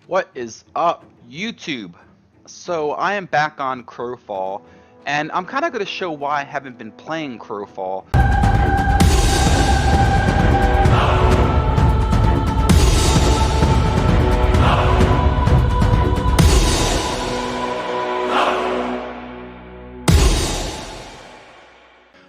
What is up, YouTube? So I am back on Crowfall, and I'm kind of going to show why I haven't been playing Crowfall.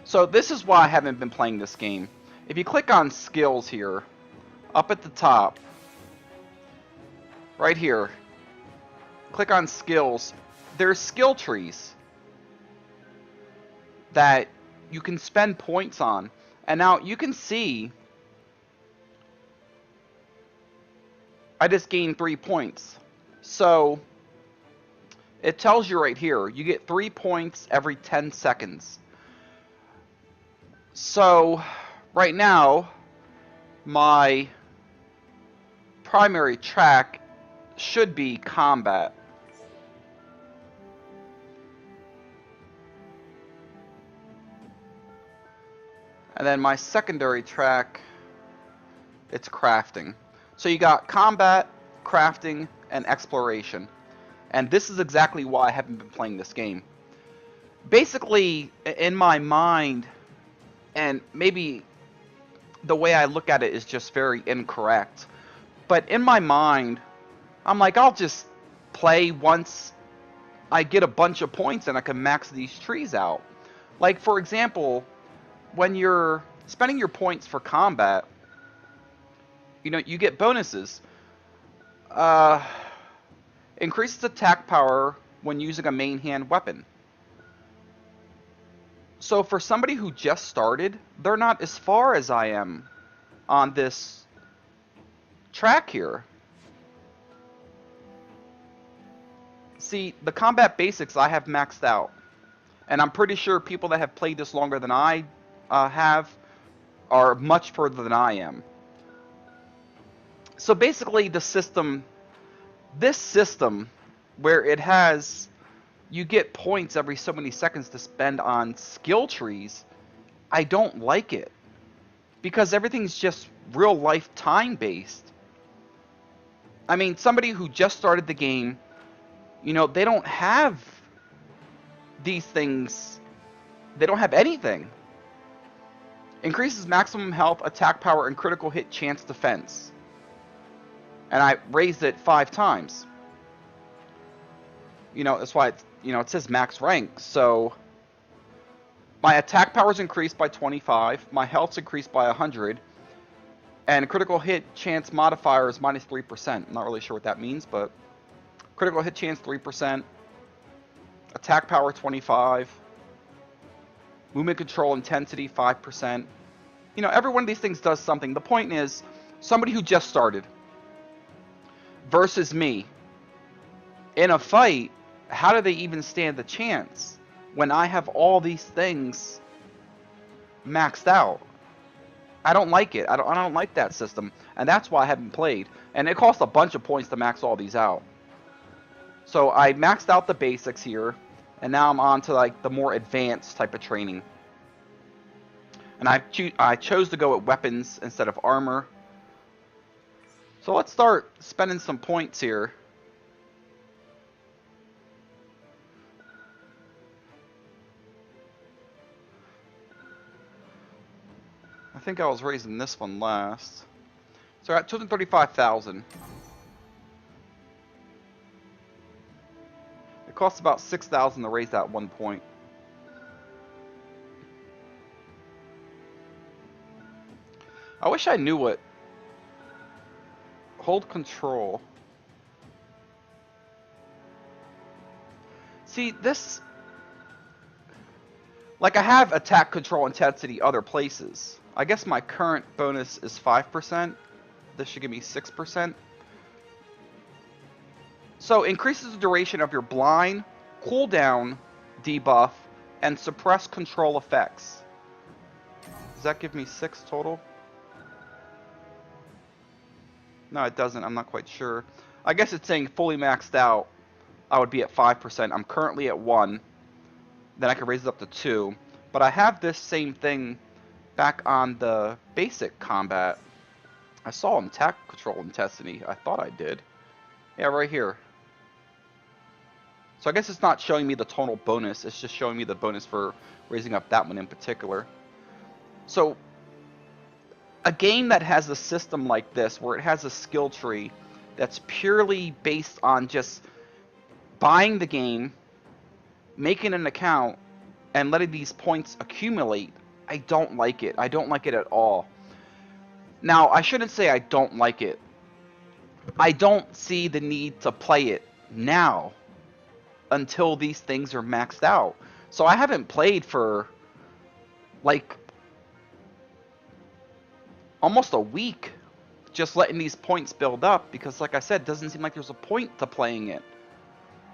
So this is why I haven't been playing this game. If you click on skills here, up at the top, right here, click on skills, there's skill trees that you can spend points on. And now you can see I just gained 3 points. So it tells you right here, you get 3 points every 10 seconds. So right now, my primary track should be combat. And then my secondary track, it's crafting. So you got combat, crafting, and exploration. And this is exactly why I haven't been playing this game. Basically, in my mind, and maybe the way I look at it is just very incorrect, but in my mind, I'm like, I'll just play once I get a bunch of points and I can max these trees out. Like, for example, when you're spending your points for combat, you know, you get bonuses. Increases attack power when using a main hand weapon. So for somebody who just started, they're not as far as I am on this track here. See, the combat basics I have maxed out. And I'm pretty sure people that have played this longer than I have are much further than I am. So basically the system, this system where it has, you get points every so many seconds to spend on skill trees, I don't like it. Because everything's just real life time based. I mean, somebody who just started the game, you know, they don't have these things. They don't have anything. Increases maximum health, attack power, and critical hit chance defense. And I raised it 5 times. You know, that's why it's, you know, it says max rank. So my attack power is increased by 25, my health's increased by 100, and critical hit chance modifier is minus 3%. I'm not really sure what that means, but critical hit chance 3%, attack power 25, movement control intensity 5%. You know, every one of these things does something. The point is, somebody who just started versus me in a fight, how do they even stand a chance when I have all these things maxed out? I don't like it. I don't like that system, and that's why I haven't played. And it costs a bunch of points to max all these out. So I maxed out the basics here, and now I'm on to like the more advanced type of training. And I chose to go with weapons instead of armor. So let's start spending some points here. I think I was raising this one last. So we're at 235,000. It costs about 6,000 to raise that 1 point. I wish I knew what. Hold control. See, this, like, I have attack control intensity other places. I guess my current bonus is 5%. This should give me 6%. So increases the duration of your blind, cooldown debuff, and suppress control effects. Does that give me 6 total? No, it doesn't. I'm not quite sure. I guess it's saying fully maxed out, I would be at 5%. I'm currently at 1. Then I can raise it up to 2. But I have this same thing back on the basic combat. I saw attack control intensity. I thought I did. Yeah, right here. So I guess it's not showing me the total bonus, it's just showing me the bonus for raising up that one in particular. So a game that has a system like this, where it has a skill tree that's purely based on just buying the game, making an account, and letting these points accumulate, I don't like it. I don't like it at all. Now, I shouldn't say I don't like it. I don't see the need to play it now until these things are maxed out. So I haven't played for like almost a week just letting these points build up because, like I said, it doesn't seem like there's a point to playing it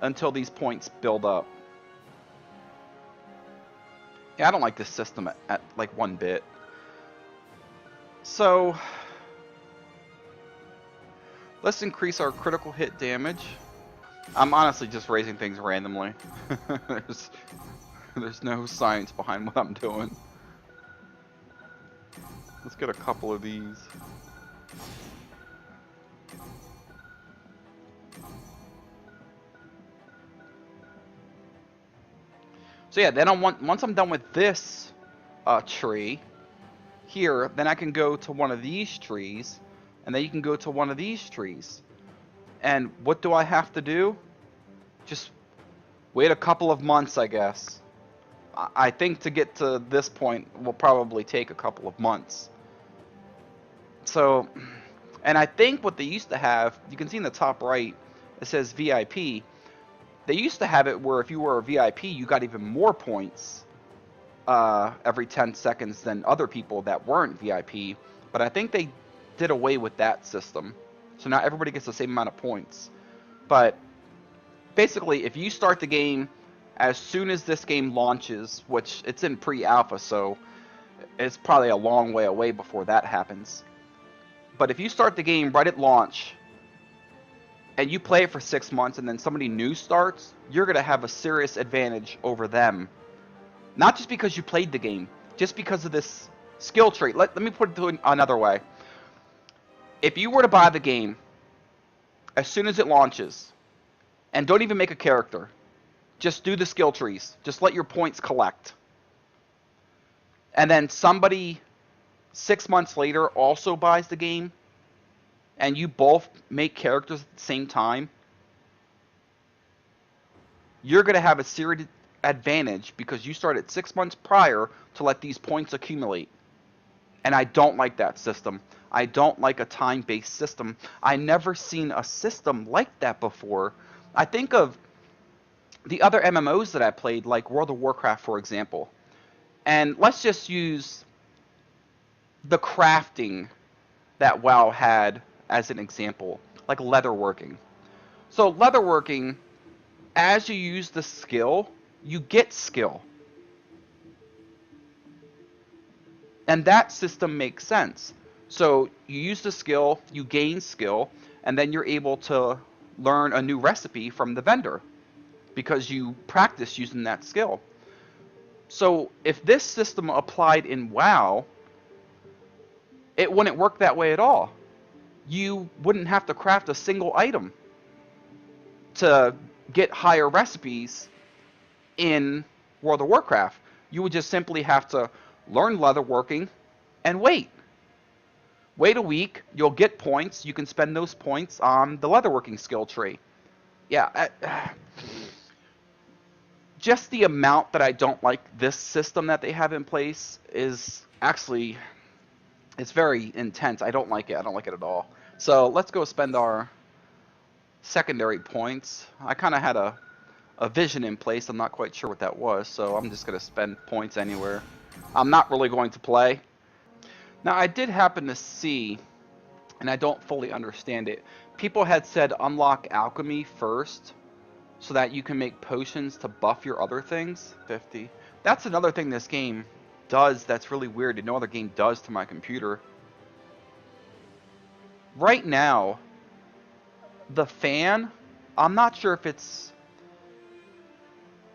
until these points build up. Yeah, I don't like this system at like one bit. So let's increase our critical hit damage. I'm honestly just raising things randomly. There's no science behind what I'm doing. Let's get a couple of these. So yeah, then once I'm done with this tree here, then I can go to one of these trees, and then you can go to one of these trees. And what do I have to do? Just wait a couple of months, I guess. I think to get to this point will probably take a couple of months. So, and I think what they used to have, you can see in the top right, it says VIP. They used to have it where if you were a VIP, you got even more points every 10 seconds than other people that weren't VIP. But I think they did away with that system. So now everybody gets the same amount of points. But basically, if you start the game as soon as this game launches, which it's in pre-alpha, so it's probably a long way away before that happens. But if you start the game right at launch, and you play it for 6 months, and then somebody new starts, you're going to have a serious advantage over them. Not just because you played the game, just because of this skill trait. Let me put it another way. If you were to buy the game as soon as it launches, and don't even make a character, just do the skill trees. Just let your points collect. And then somebody 6 months later also buys the game, and you both make characters at the same time, you're going to have a serious advantage because you started 6 months prior to let these points accumulate. And I don't like that system. I don't like a time-based system. I never seen a system like that before. I think of the other MMOs that I played, like World of Warcraft, for example. And let's just use the crafting that WoW had as an example, like leatherworking. So leatherworking, as you use the skill, you get skill. And that system makes sense. So you use the skill, you gain skill, and then you're able to learn a new recipe from the vendor because you practice using that skill. So if this system applied in WoW, it wouldn't work that way at all. You wouldn't have to craft a single item to get higher recipes in World of Warcraft. You would just simply have to learn leatherworking and wait. Wait a week, you'll get points. You can spend those points on the leatherworking skill tree. Yeah, just the amount that I don't like this system that they have in place is actually, it's very intense. I don't like it. I don't like it at all. So let's go spend our secondary points. I kind of had a vision in place. I'm not quite sure what that was, so I'm just going to spend points anywhere. I'm not really going to play. Now, I did happen to see, and I don't fully understand it, people had said unlock alchemy first so that you can make potions to buff your other things. 50. That's another thing this game does that's really weird and no other game does to my computer. Right now, the fan, I'm not sure if it's,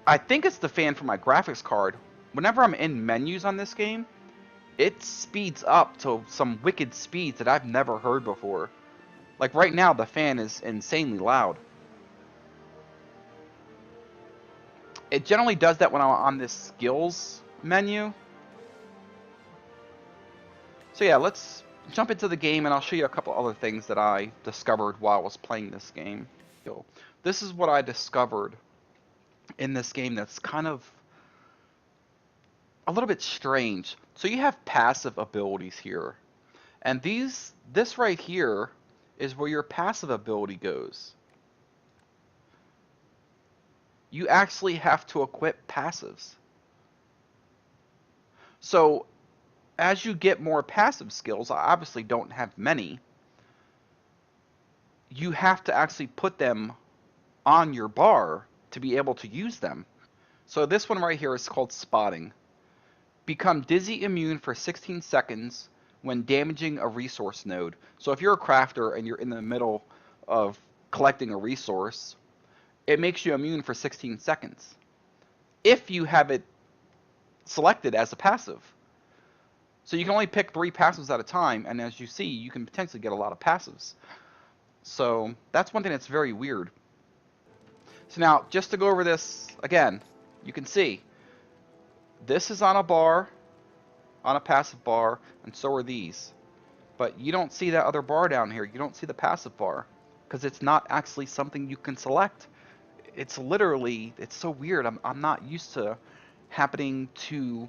I think it's the fan for my graphics card. Whenever I'm in menus on this game, it speeds up to some wicked speeds that I've never heard before. Like right now, the fan is insanely loud. It generally does that when I'm on this skills menu. So yeah, let's jump into the game and I'll show you a couple other things that I discovered while I was playing this game. This is what I discovered in this game that's kind of a little bit strange. So you have passive abilities here. And this right here is where your passive ability goes. You actually have to equip passives. So as you get more passive skills, I obviously don't have many, you have to actually put them on your bar to be able to use them. So this one right here is called spotting. Become dizzy immune for 16 seconds when damaging a resource node. So if you're a crafter and you're in the middle of collecting a resource, it makes you immune for 16 seconds. If you have it selected as a passive. So you can only pick 3 passives at a time, and as you see, you can potentially get a lot of passives. So that's one thing that's very weird. So now, just to go over this again, you can see this is on a bar, on a passive bar, and so are these. But you don't see that other bar down here. You don't see the passive bar because it's not actually something you can select. It's literally, it's so weird. I'm not used to happening to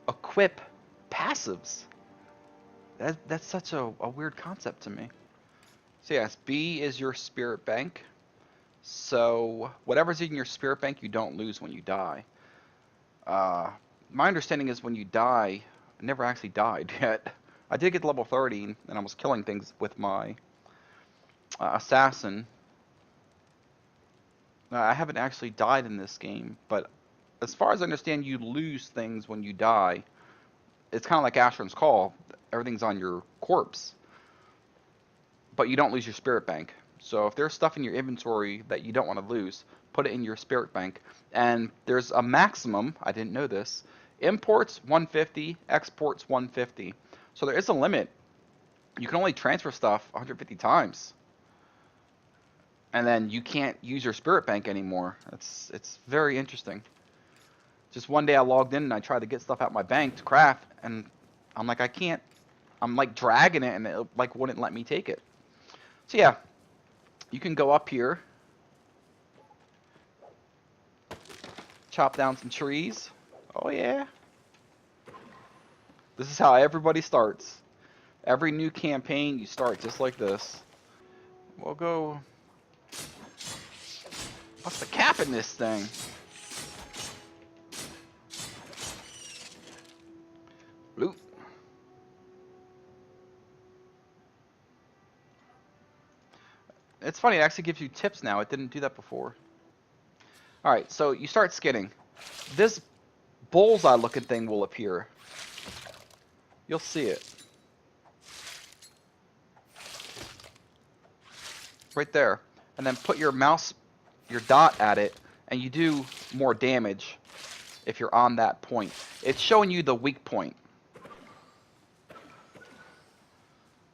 equip passives. That's such a weird concept to me. So yes, B is your spirit bank. So whatever's in your spirit bank, you don't lose when you die. My understanding is when you die, I never actually died yet. I did get to level 30, and I was killing things with my assassin. I haven't actually died in this game, but as far as I understand, you lose things when you die. It's kind of like Asheron's Call. Everything's on your corpse, but you don't lose your spirit bank. So if there's stuff in your inventory that you don't want to lose, put it in your spirit bank. And there's a maximum, I didn't know this, imports 150, exports 150. So there is a limit. You can only transfer stuff 150 times. And then you can't use your spirit bank anymore. It's very interesting. Just one day I logged in and I tried to get stuff out my bank to craft, and I'm like, I can't. I'm like dragging it, and it like wouldn't let me take it. So yeah, you can go up here, chop down some trees. Oh yeah. This is how everybody starts. Every new campaign, you start just like this. We'll go. What's the cap in this thing? Loot. It's funny, it actually gives you tips now. It didn't do that before. Alright, so you start skinning. This bullseye looking thing will appear. You'll see it. Right there. And then put your mouse, your dot at it, and you do more damage if you're on that point. It's showing you the weak point.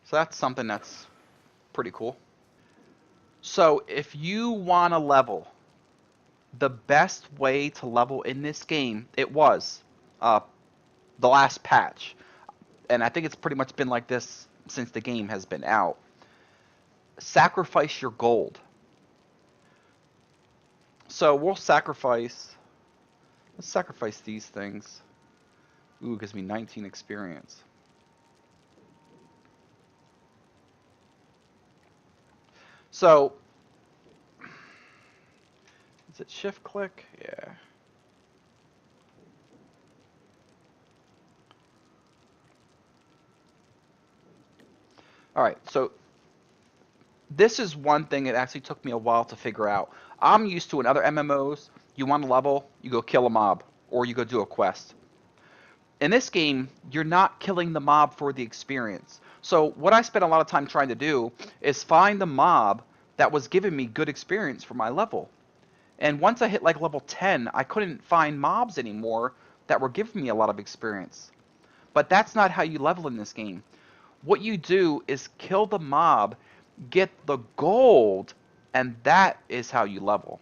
So that's something that's pretty cool. So if you want to level, the best way to level in this game, it was the last patch. And I think it's pretty much been like this since the game has been out. Sacrifice your gold. So we'll sacrifice, let's sacrifice these things. Ooh, it gives me 19 experience. So, is it shift click? Yeah. Alright, so this is one thing that actually took me a while to figure out. I'm used to in other MMOs, you want to level, you go kill a mob, or you go do a quest. In this game, you're not killing the mob for the experience. So what I spent a lot of time trying to do is find the mob that was giving me good experience for my level. And once I hit like level 10, I couldn't find mobs anymore that were giving me a lot of experience. But that's not how you level in this game. What you do is kill the mob get the gold, and that is how you level.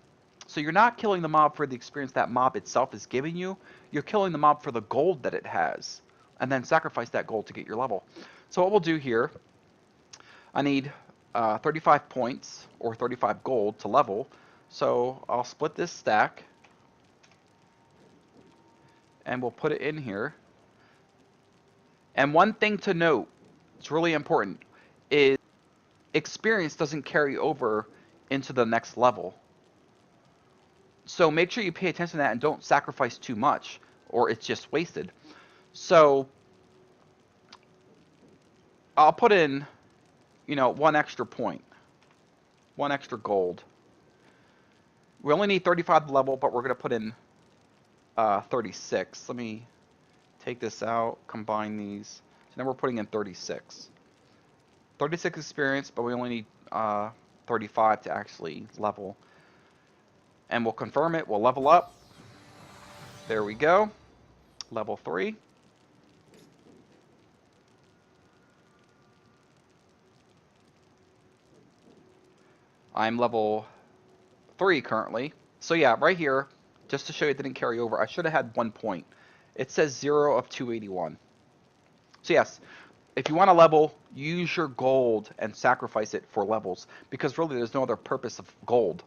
So you're not killing the mob for the experience that mob itself is giving you. You're killing the mob for the gold that it has, and then sacrifice that gold to get your level. So what we'll do here, I need 35 points or 35 gold to level. So I'll split this stack, and we'll put it in here. And one thing to note, it's really important, is experience doesn't carry over into the next level. So make sure you pay attention to that and don't sacrifice too much, or it's just wasted. So I'll put in, one extra point, one extra gold. We only need 35 level, but we're going to put in 36. Let me take this out, combine these. So now we're putting in 36. 36 experience, but we only need 35 to actually level. And we'll confirm it. We'll level up. There we go. Level 3. I'm level 3 currently. So yeah, right here, just to show you it didn't carry over, I should have had 1 point. It says 0 of 281. So yes, if you want to level, use your gold and sacrifice it for levels, because really there's no other purpose of gold.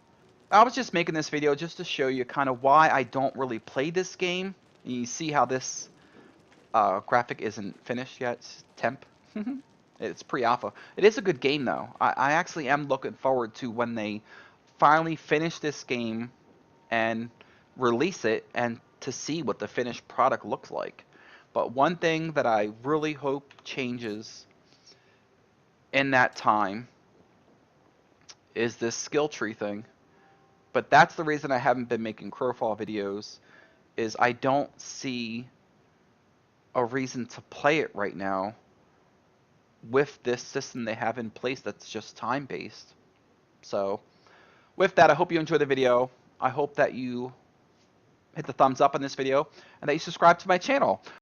I was just making this video just to show you kind of why I don't really play this game. You see how this graphic isn't finished yet. It's temp. It's pre-alpha. It is a good game though. I actually am looking forward to when they finally finish this game and release it, and to see what the finished product looks like. But one thing that I really hope changes in that time is this skill tree thing. But that's the reason I haven't been making Crowfall videos, is I don't see a reason to play it right now with this system they have in place that's just time-based. So with that, I hope you enjoyed the video. I hope that you hit the thumbs up on this video and that you subscribe to my channel.